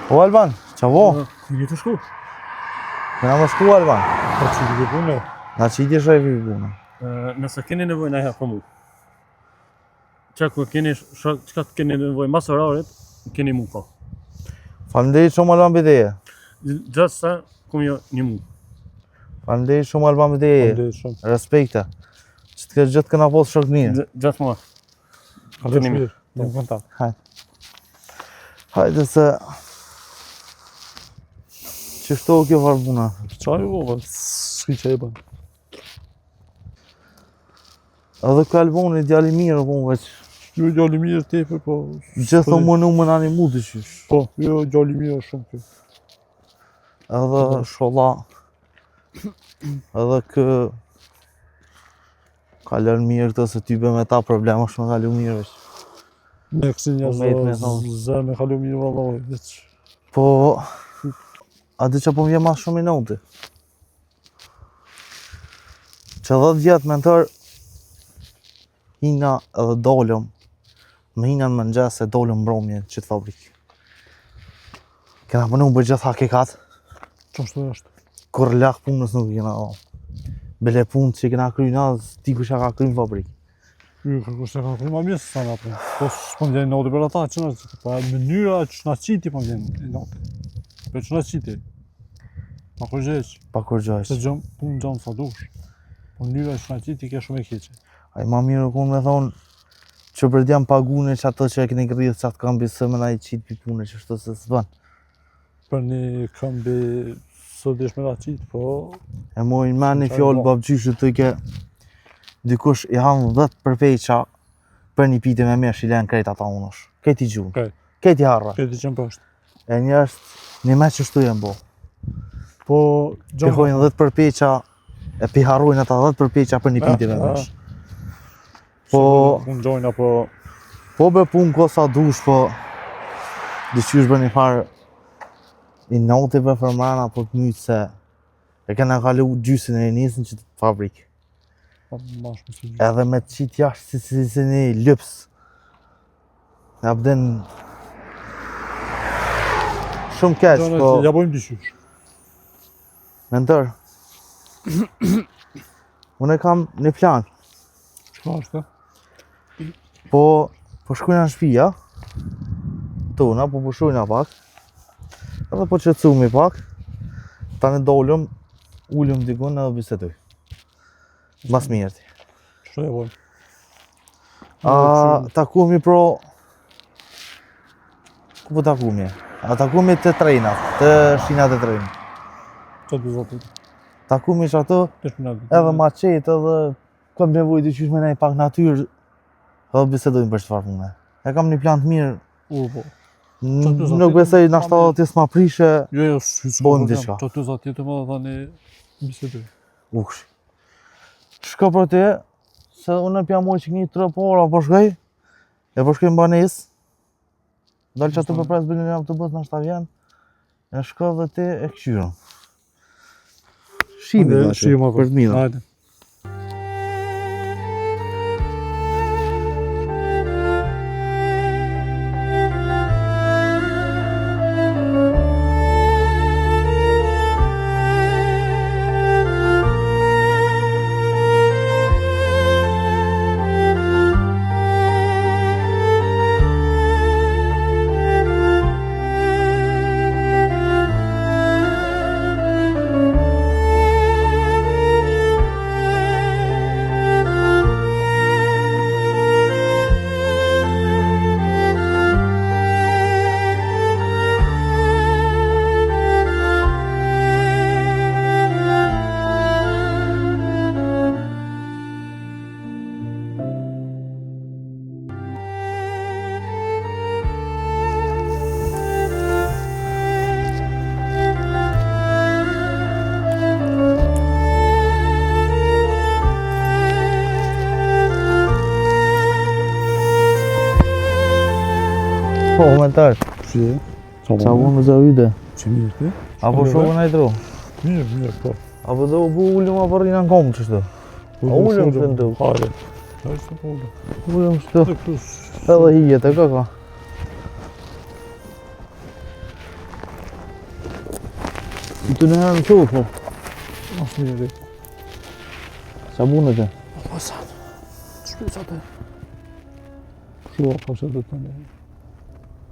O Alban, çavo? Një të shku. Këna më shku Alban. Po që të punë. Na që i të shajfi punë. Nëse keni nevojë na hapa mu. Çka të keni nevojë mas orarit, keni mu po. Faleminderit shumë Alban bideje. Gjatë sa kum jo një mu. Faleminderit shumë Alban bideje. Faleminderit shumë. Respekte. Që të këtë gjithë këna posë shok mirë. Gjatë mua. Keni mirë. Në kontakt. Hajde se... Qështu kjo farë puna? Qaj u bova, s'ki që e ban. Edhe ka Alboni djali mirë po veç. Jo djali mirë tepe, po... Gjithë më në më nani mu të qysh. Po, jo djali mirë shumë kjo. Edhe sholla. Edhe kë... Ka lërë mirë këtë se ty be me ta problema shumë me kalu mirë veç. Me kësi një zë me kalu mirë valloj, veç. Po... A di që po më vje mas shumë i nëti. Që 10 vjetë me në tërë hina edhe dolëm. Me hina në mëngjes e dolëm mbromje që të fabrikë. Kena përnu më gjithë hakikat. Qashtu është. Kur lak punës nuk kena o. Bele punë që kena kryna, ti ku që ka krynë fabrikë. Jo, kërku që ka krynë ma mjesë sa nga për. Po s'po më vjen noti për ata që nështë. Pa mënyra që nga qiti po më vjen noti. Për që nga qiti. Pa kur gjeq. Pa kur gjeq. Se gjëmë, punë gjëmë sa dush. Po mënyra që nga qiti ke shumë e keqe. A i ma mirë ku me thonë që për t'jam pagune që ato që e keni gridhë që atë kambi së me na i qitë për punë që shto se s'bën. Për një kambi së desh me na qitë, po... E mojnë me një fjallë babgjyshu të ke dikush i hanë 10 përpeqa për një pite me mesh i len krejt ata unësh. Keti gjunë. Keti harra. Keti qënë pështë. E një është një me që shtu jenë bo. Po... Pihojnë 10 përpeqa e piharojnë ata 10 përpeqa për një pite me mesh. Po... Unë gjojnë apo... Po be punë ko sa dush, po... Dëshqysh bë një farë i noti për fërmana, po të mytë se... E kena kalu gjysin e njësën që të fabrikë. Edhe me të qitë jashtë si një lëps. Ja pëden... Shumë keq, po... Ja bojmë dyshysh. Me ndër. Unë e kam një plan. Qëka është? Po shkujna në shpia. Tona, po shkujna pak. Edhe po qëtësumi pak. Ta në dollëm, ullëm dikun edhe bisetoj. Mas mirëti. Qështë e bojmë? Takumi pro... Ku po takumi? Takumi të trejnat, të shinat e trejnat. Qatë du zotit? Takumi që ato, edhe ma qetë, edhe kam nevoj të qysh me nej pak natyrë, edhe bisedojnë për çfarë pune. E kam një plan të mirë, nuk besoj nashta të s'ma prishe, bojmë diçka. Qatë du zotit të më dhe thani bisedoj. Uksh. Shko për te, se unë e pja moj që një 3 ora po shkoj, e po shkoj në banes, dalë që atë për presë bëllin e autobus nashta vjen, e shko dhe te e këqyron. Shimi për të mira. Po, komentar. Si? Qa unë zë yde? Që mirë ti? Apo shokë në ajtru? Mirë, po. Apo dhe u bu ullëm apo rina në komë qështu? A ullëm që ndu? Hajde. Hajde po ullëm. Ullëm qështu? Edhe hijet e këka? Të në herë në qovë, po. Asë njëri. Qa bunë të? Po sa. Shpisa të. Shua po që të të një.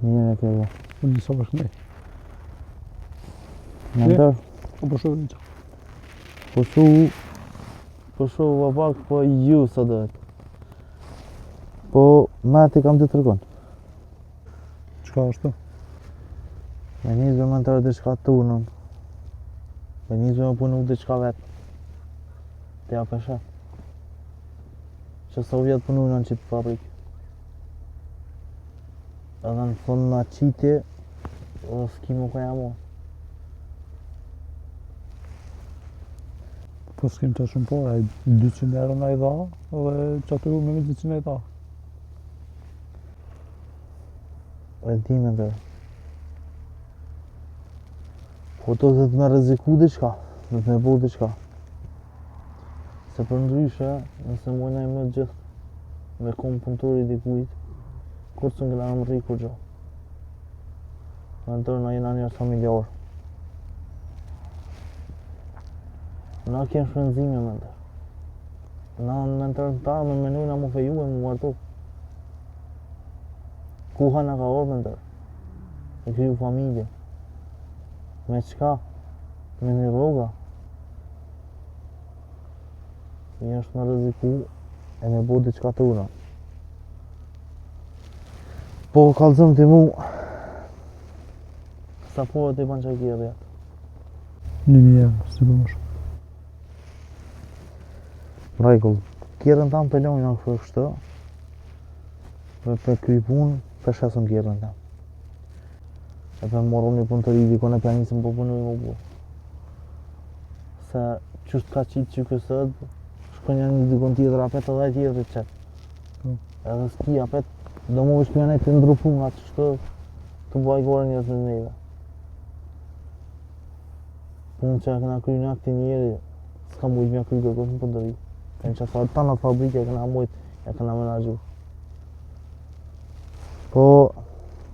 Njëre ke bo. Unë njësa për shkënej. Në ndër? Po shumë një qa. Po shu babak, po ju sa dojt. Po me ti kam të tërkon. Qka është të? Me njëzve më ndërë dhe shka tunën. Me njëzve më punu dhe qka vetë. Të ja peshe. Që sa vjetë punu në qitë fabrikë. Edhe në thonë në qitje, edhe s'ki më koja mo. Po s'kim të shumë po, e 200 euro në i dha, edhe që aty me 200 e ta. E di me ndërë. Po to dhe të me reziku diqka, dhe të me bo diqka. Se për ndryshe, nëse mojna i më gjithë me kom punëtori dikujt, kur së nga më rri kur gjo. Me ndërë na jena njërë familjarë. Na kemë shpenzime me ndërë. Na me ndërë në tarë me menujna më feju e më martu. Kuha na ka orë me ndërë. E kriju familje. Me qka? Me një rroga. Një është me rreziku e me bo diqka të una. Po kalzëm të mu, sa po e të i ban qaj kjerë jetë. 1000 euro, së të bëmësh. Rajkull, kjerën tam pelon nga kështë, dhe për këj punë, për shesëm kjerën tam. E për morëm një punë të ridi, kone pianisën po punuj më bu. Se qështë ka qitë që kësët, shkën janë një dikon tjetër apet edhe tjetër i qetë. Edhe s'ki apet, do më vështu janë e të ndru punë atë që të bëj gore njërës me neve. Punë që e këna kry në akti njeri, s'ka mujtë mja kry kërkos në pëndëri. E në që farë tanat fabrike e këna mujtë, e këna menagju. Po,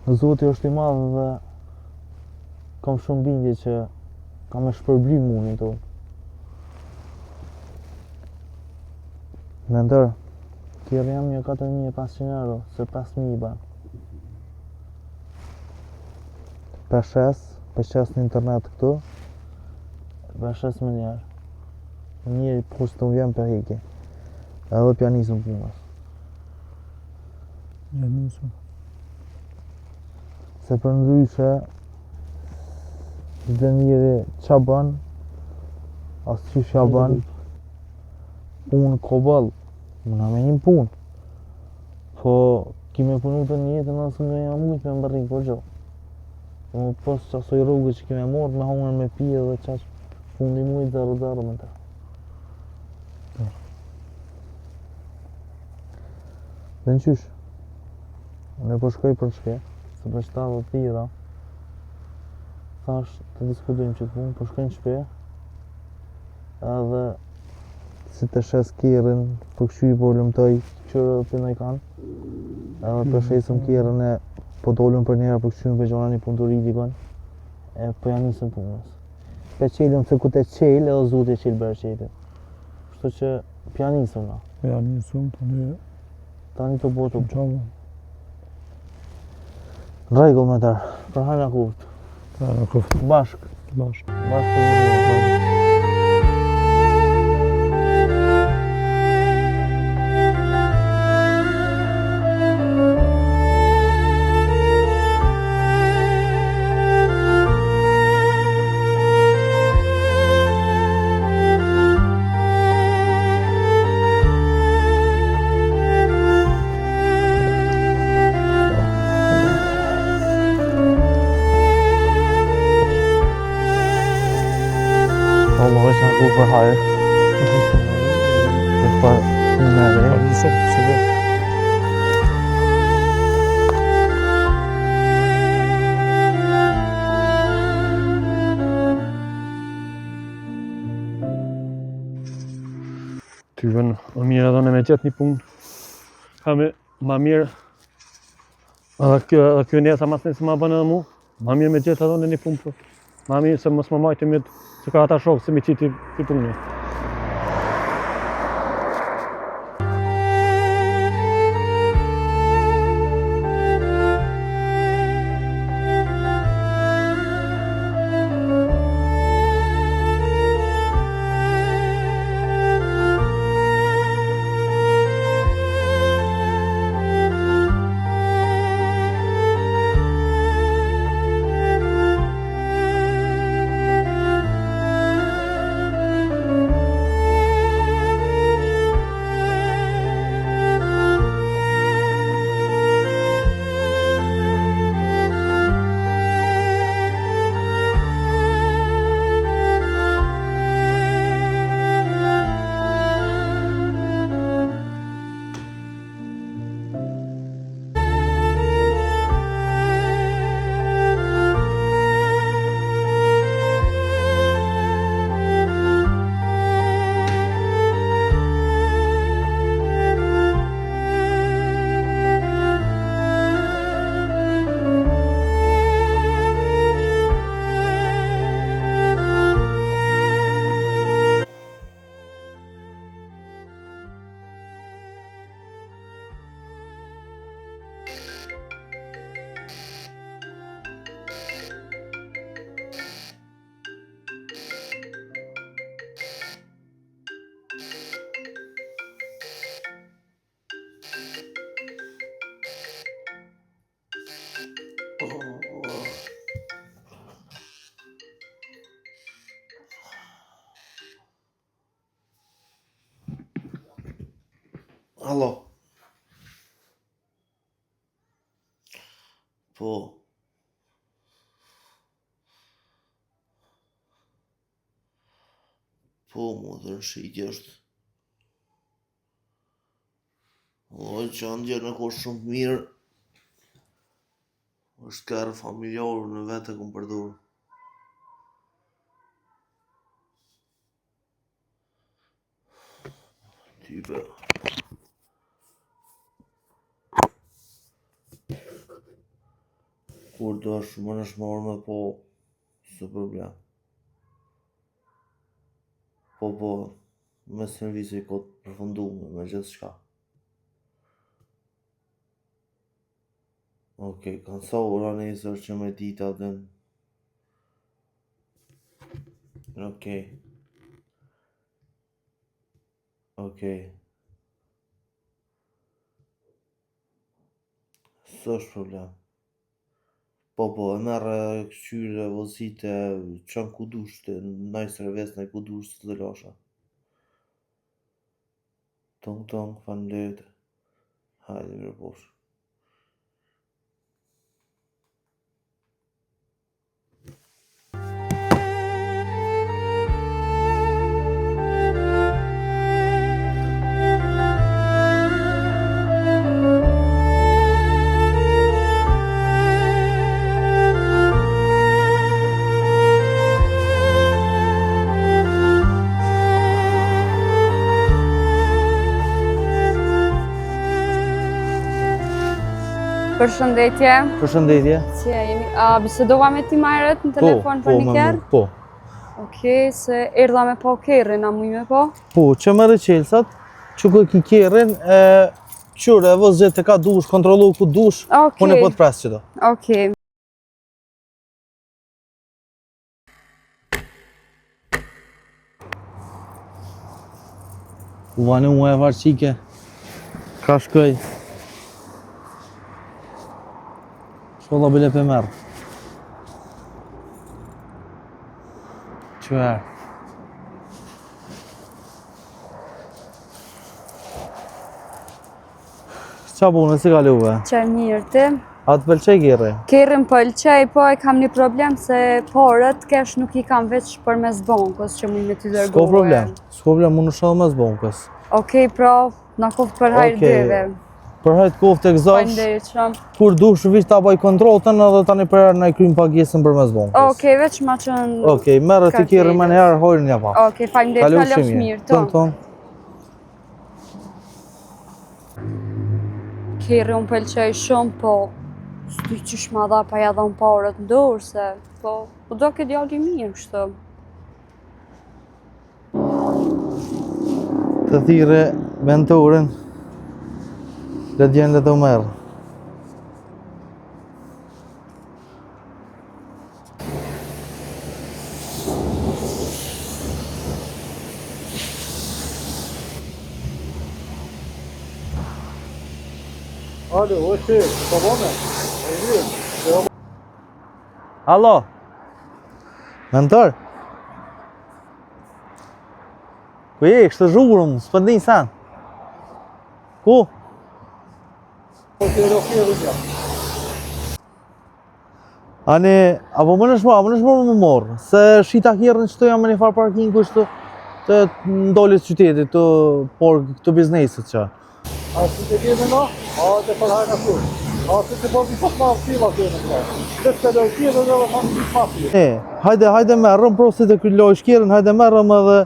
Zoti është i madhë dhe kam shumë bindje që kam e shpërbly munin tonë. Me ndërë, kjerë jam një 4500 euro, se 5000 i ban. Peshes në internet këtu, peshes me njerë. Njeri poshtë të më vjen për heke, edhe pianisën punës. Ja nisëm. Se për ndryshe, dhe njeri qa ban, as që qa ban, punë kobal, mëna me një punë. Po, kime punu të një jetë nësë nga jam mujtë me mbërri për gjo. Më pas qasoj rrugë që kime morë, me hongër me pije dhe qash fundi mujtë zero me ta. Dhe në qysh, unë e po shkoj për shke, se për 70 lira, thash të diskutojmë që të punë, po shkoj në shpe, edhe si të shes kjerën, po këshy po lëmtoj qërë dhe të nëj kanë, edhe për shesëm kjerën e po dollëm për njerë, po këshy për gjona një punë të ridikon, e po janë nisën punës. Pe qelëm se ku te qelë, edhe Zoti e qelë bërë qelë. Kështu që pjanisëm na. Ja nisëm, Tani të botë të qavë. Në rregull me tërë, për hajna kuftë. Ja, në këftë. Bashk. Bashkë. Bashk të vëzhë. Allah është në ku për hajër. Për për në Ja dhe. nisëm, se dhe. Ty vën, më mirë edhe me qëtë një punë. Ka me, ma mirë, edhe kjo nesa mas nësë ma bënë edhe mu, ma mirë me qëtë edhe në një punë për Ma mirë se mos më majtë me se ka ata shokë se mi qiti i punë. Allo. Po. Po, mu dhe në shqitje është. O, që ndje në ko shumë mirë. është kërë familjarë në vete këmë përdurë. Type. Kur do është më nëshë marrë me po, së problem. Po, me servisi këtë përfundume, me gjithë shka. Okej, kanë sa ora nesër që me dita dhe... Okej. Së është problem. Po, e merë këshyre, vozite, qanë ku dushte, najsër vesë, ku dushte të lasha. Tong, faleminderit. Hajde, mirë poshë. Përshëndetje. Përshëndetje. Si jemi? Bisedova me ti ma herët në telefon për një kërë? Po. Okej, se erdha me po kerrin, a muj me po? Po, që më rëqelsat, që kë ki kerrin, qyre, vëzit e ka dush, kontrolu ku dush, unë e po të presë qëto. Okej. Uvane u e varqike, ka shkëj. Sholla bile për merë. Qëherë. Qa bune, si ka luve? Qaj mirë ti? A të pëlqej kerri? Kerrin pëlqej, po e kam një problem se porët kesh nuk i kam veç për mes bankës që muj me ty dërgohen. S'ko problem, unë shëllë mes bankës. Okej, pra, na koftë për hajrë dyve. Për hajtë koftë e këzash, Faleminderit shumë. kur dush vish ta baj kontrolën edhe tani për herë na i krymë pagesën për mes bankës. Okej, veç ma qënë... Okej, merë të kerri me njerë, hojrë një pa. Okej, faleminderit, kalofsh mirë, to. Ton. Kerri unë pëlqej shumë, po S'di qysh ma dha pa ja dhon parët në dorë se, po do ke djalë i mirë kështu. Të thire mentorin, le t'jen le të merë. Alo, o që, të bome? Alo? Mentor? Ku je, kështë të zhurëm, s'pë ndinj sen. Ku? Ani, apo më nëshmo më morë, se shita kjerën që të jam me një farë parking kështë të ndollit qytetit, të por këtë biznesit që. A si të kemi na? A të përhajnë ashtu. A si të bëndi pas ma fila kemi na. Dhe të lojkjerën dhe dhe thamë një papi. Hajde merrëm, prosit e krylloj shkjerën, hajde merrëm edhe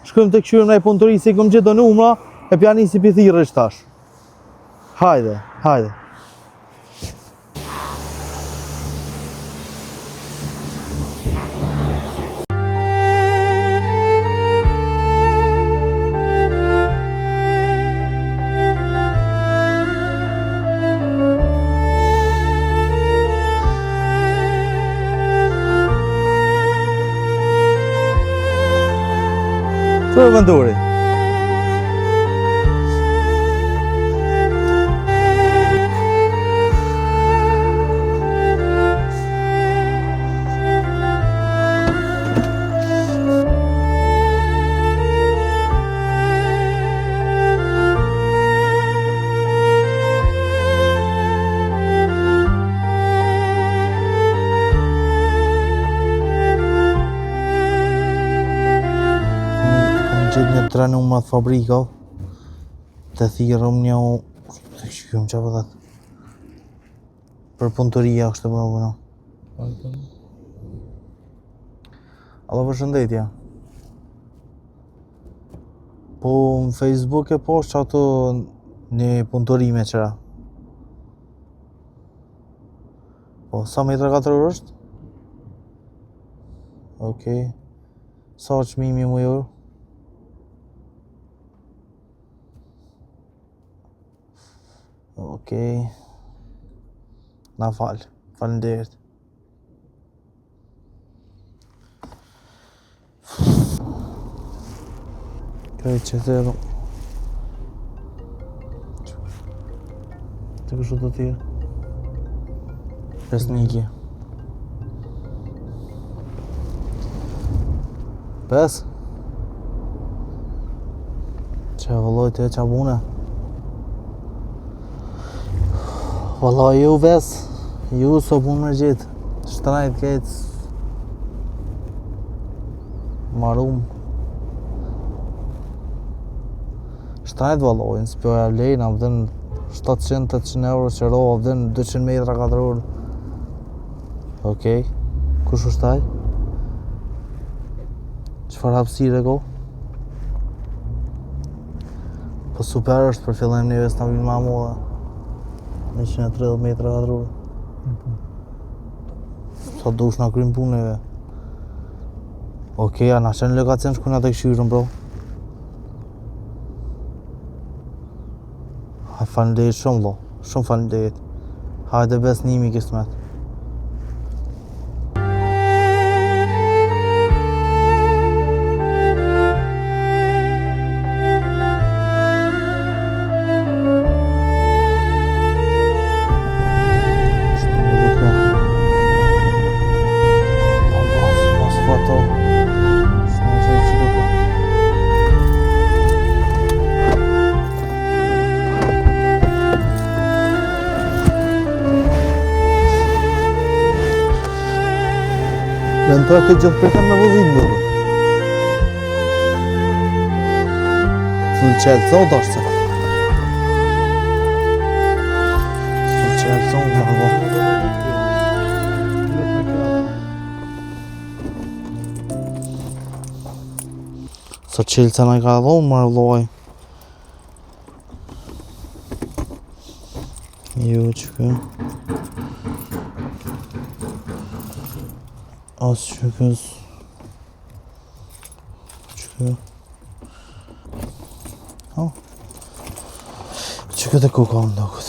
shkëm të këshyrëm në e punëtori si këm gjithë do numra, e pjani si pithirë është tash. Hajde. Të venduri. Gjithë një trenu më të fabrika, të thirëm një, të këshkjëm që pëthet, për punëtoria kështë të bëna. Alo përshëndetje. Po në Facebook e poshtë që ato një punëtori me qëra. Po, sa metra 4 është? Okej. Sa çmimi më jorë? Okej. Na falë, faleminderit. Kaj që të edhe. Të kështu të tjerë. Pesniki. 5. Që vëlloj të e qabune. Valla ju ves, ju so pun me gjithë, shtrajt kejtë, marum. Shtrajt vallojnë, s'pjoja vlejnë, avdhen 700-800 euro që ro, avdhen 200 metra 4 orë. Okej, kush është taj? Qëfar hapësire ko? Po super është për fillim neve s'na vinë ma mua. 130 metra 4 orë. Sa dush na krym punëve. Okej, a na qenë lokacion shkuna të këshyrën, bro. Faleminderit shumë, lo. Shumë faleminderit. Hajde besnimi kismet. Mentor të gjithë përtem në vëzim në vë. Full qelë zot është se. Full qelë zot në vë. Sa qelë që në ka dhonë mërë loj. Jo që kë. Asë që kësë. Që që këtë e koka më ndokët.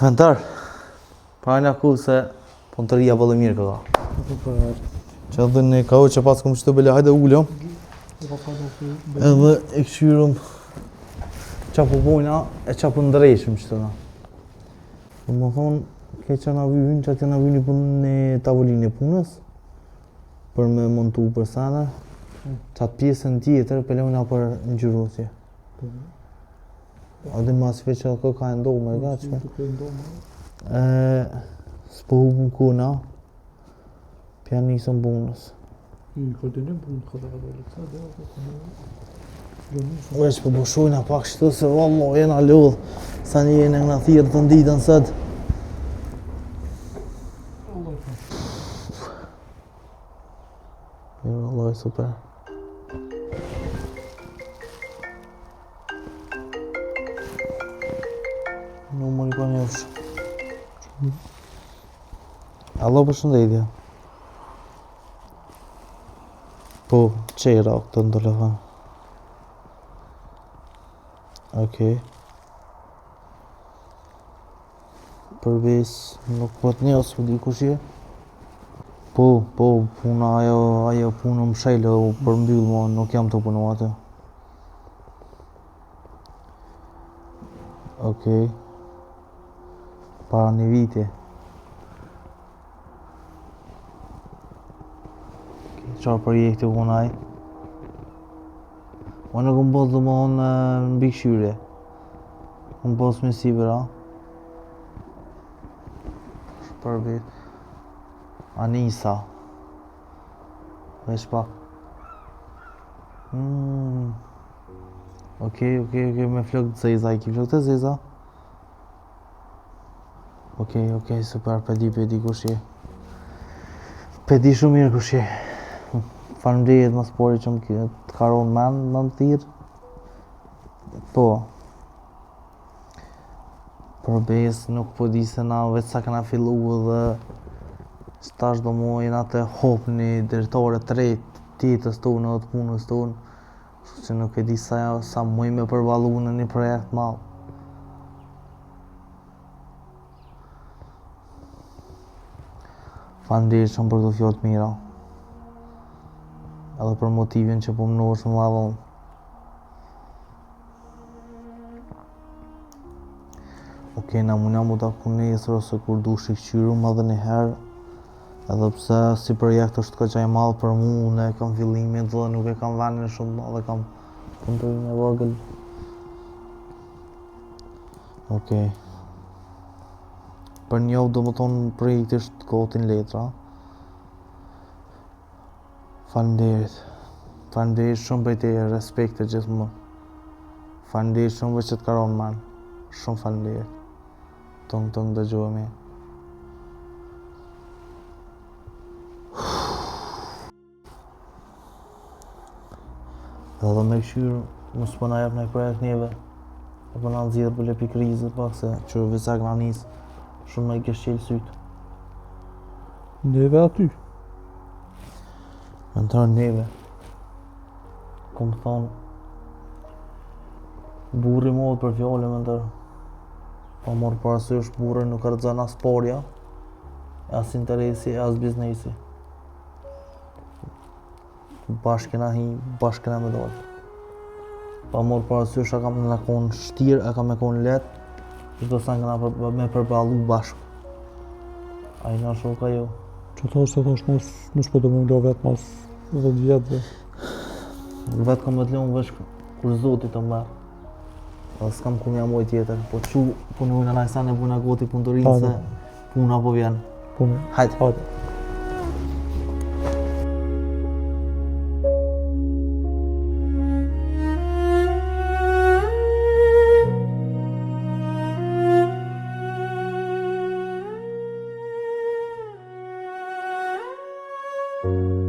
Ventar, parajna ku se punëtëria bëllë mirë këka. Që edhe në ka që pas këmë qëtë bele, hajde ullëm. Edhe e këshyrëm qa po bojna e qa po ndrejshëm qëtë na. Dhe më thonë, ke që na vyhyn që atje na vyhyn një punë në tavolinë e punës për me montu për sana. Qatë pjesën tjetër pelojna për ngjyrosje. A dhe mas veç që ka e ndohë me gaqme. S'po hupëm kuna, pja nisëm punës. Veç po boshojna pak shtu se vallo jena lodh, sa një jene nga thirë të nditën sët. Valloj super. Numër I ka njofsh. Allo përshëndetje. Po, qera këtë në telefon. Okej. Përveç nuk po të njës, po di kush je. Po, puna ajo punë më shajlë o përmbyll mo, nuk jam të punu atë. Okej. Para një viti. Qarë projekti punaj? Ma nuk më bëzë më në mbikëshyre. Më bëzë me si bëra. Shpërbit. Anisa. Veç pak. Okej, me flok të zeza, I ki flok të zeza? Okej, super, pedi kush je. Pedi shumë mirë kush je. Faleminderit më spori që më të karon men, më më thirë. Po. Përbes nuk po di se na veç sa kena fillu dhe stash do mu jena të hop një drejtore të rejt tjetës tonë dhe të punës tonë. Që nuk e di sa muj me përbalu në një projekt malë. Faleminderit shumë për të fjallë të mira. Edhe për motivin që po më nërë shumë adhon. Okej, na muna mu taku nesër ose kur du shikqyrum edhe një herë. Edhe pse si projekt është ka qaj malë për mu, unë e kam fillimin dhe nuk e kam venin shumë malë dhe kam punëtorin e vogël. Okej. Për njohë do më thonë projekti është kotin letra. Faleminderit. Faleminderit shumë për te respekte gjithmonë. Faleminderit shumë për që të karon man. Shumë faleminderit. Tëng dëgjohemi. Edhe me këshyrë, mos po na jep në projekt njeve. Apo na nxjerr për lepi krizët pak se që vëzak na nis. Shumë me kesh qelë sytë. Neve aty. Mentar neve. Kom thonë. Burri mod për fjallë mentar. Pa morë parasysh burri nuk rëzën as porja, as interesi, as biznesi. Bashkë kena hi, bashkë kena me dalë. Pa morë parasysh a kam në konë shtirë, a kam me konë letë, çdo sa kena me përballu bashkë. A I nga shumë ka jo. Që thash mos po të më lo vetë mas 10 vjetë. Vetë kam vetë leon vesh kur Zoti të mërë. Dhe s'kam ku mja moj tjetër, po që punojnë në najsa në puna goti punëtorinë se puna po vjen. Hajde. Thank